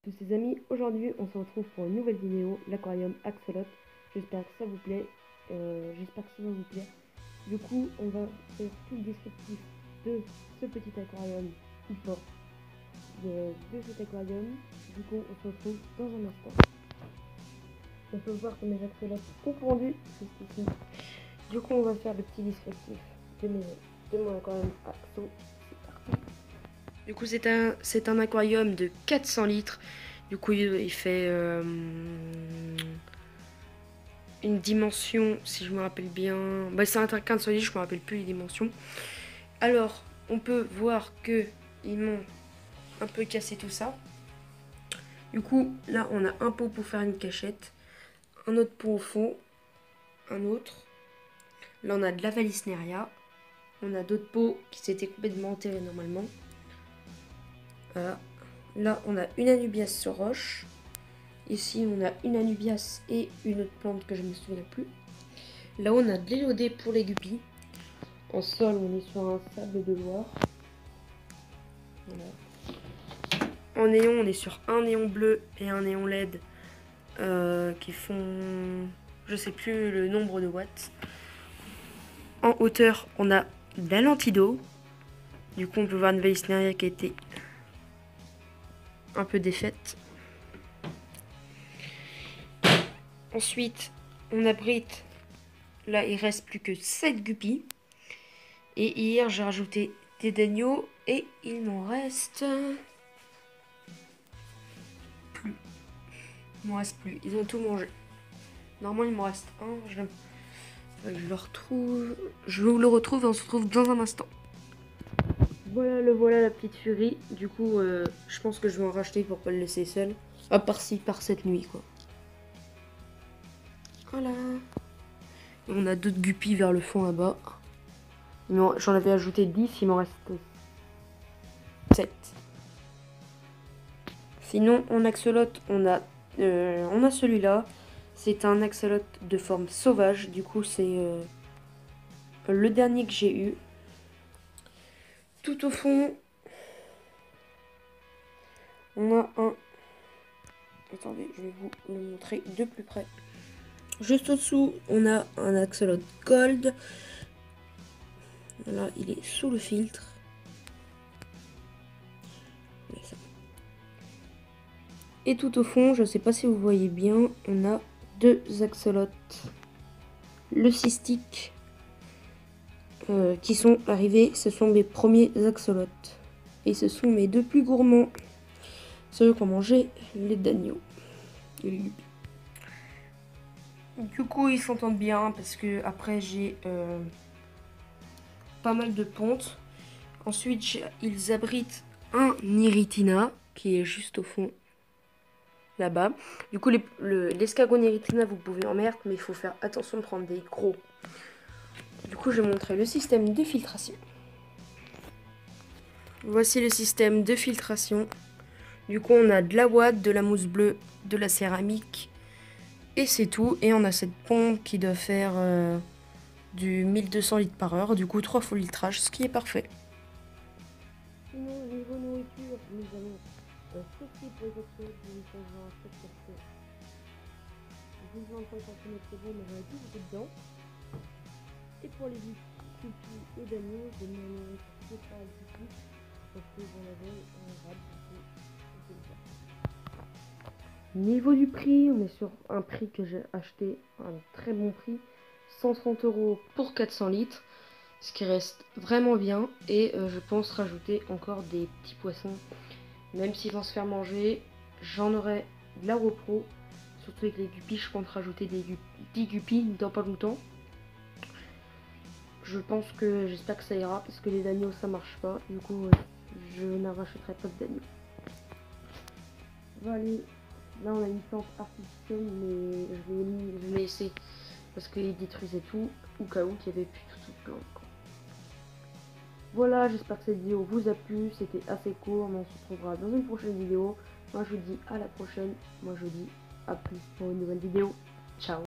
tous ses amis, aujourd'hui on se retrouve pour une nouvelle vidéo, l'aquarium Axolot. J'espère que ça vous plaît, Du coup, on va faire tout le descriptif de ce petit aquarium ou pas, de cet aquarium. Du coup, on se retrouve dans un instant. On peut voir que mes axolotes ont pondu juste ici. Du coup, on va faire le petit descriptif de mon aquarium Axo. C'est parti. Du coup, c'est un aquarium de 400 litres. Du coup, il fait une dimension, si je me rappelle bien. Bah, c'est un 400 litres, je me rappelle plus les dimensions. Alors, on peut voir que ils m'ont un peu cassé tout ça. Du coup, là, on a un pot pour faire une cachette, un autre pot au fond, un autre. Là, on a de la Valisneria. On a d'autres pots qui s'étaient complètement enterrés normalement. Voilà. Là, on a une Anubias sur roche. Ici, on a une Anubias et une autre plante que je ne me souviens plus. Là, on a de l'élodée pour les guppies. En sol, on est sur un sable de Loire. Voilà. En néon, on est sur un néon bleu et un néon LED qui font, je sais plus le nombre de watts. En hauteur, on a de la lentille d'eau. Du coup, on peut voir une Valisneria qui a été un peu défaite. Ensuite, on abrite, là il reste plus que 7 guppies. Et hier j'ai rajouté des dagneaux et il m'en reste plus. Il m'en reste plus, ils ont tout mangé. Normalement il m'en reste un, je le retrouve. Je vous le retrouve et on se retrouve dans un instant. Voilà la petite furie. Du coup, je pense que je vais en racheter pour pas le laisser seul. À part si par cette nuit quoi. Voilà. Et on a d'autres guppies vers le fond là-bas. J'en avais ajouté 10, il m'en reste 7. Sinon, en axolote, on a celui-là. C'est un axolote de forme sauvage. Du coup, c'est le dernier que j'ai eu. Tout au fond, on a un... Attendez, je vais vous le montrer de plus près. Juste au-dessous, on a un axolote gold. Là, il est sous le filtre. Et tout au fond, je ne sais pas si vous voyez bien, on a deux axolotes. Le cystique qui sont arrivés, ce sont mes premiers axolotes. Et ce sont mes deux plus gourmands. Ceux qui ont mangé les dagneaux. Du coup, ils s'entendent bien parce que après j'ai pas mal de pontes. Ensuite, ils abritent un Niritina qui est juste au fond là-bas. Du coup, l'escargot Niritina, vous pouvez en mettre, mais il faut faire attention de prendre des gros. Du coup, je vais montrer le système de filtration. Voici le système de filtration. Du coup, on a de la ouate, de la mousse bleue, de la céramique. Et c'est tout. Et on a cette pompe qui doit faire du 1200 litres par heure. Du coup, 3 fois le litrage, ce qui est parfait. Sinon, niveau nourriture, nous avons ceci pour les autres, nous avons un 7%. 12,25 cm, c'est bon, mais on a 10 dedans. Et pour les guppies et d'agneaux, je mets une nourriture spéciale ici. Parce que j'en avais un rab, Niveau du prix, on est sur un prix que j'ai acheté, un très bon prix, 130 € pour 400 litres, ce qui reste vraiment bien. Et je pense rajouter encore des petits poissons, même s'ils vont se faire manger, j'en aurai de la repro, surtout avec les guppies, je compte rajouter des 10 guppies dans pas longtemps. J'espère que ça ira, parce que les agneaux ça marche pas, du coup je n'arracheterai pas de d'agneaux. Voilà. Là on a une plante artificielle, mais je l'ai laissé parce qu'il détruisait tout, au cas où il n'y avait plus toute plante. Voilà, j'espère que cette vidéo vous a plu, c'était assez court, mais on se retrouvera dans une prochaine vidéo. Moi je vous dis à la prochaine, moi je vous dis à plus pour une nouvelle vidéo. Ciao.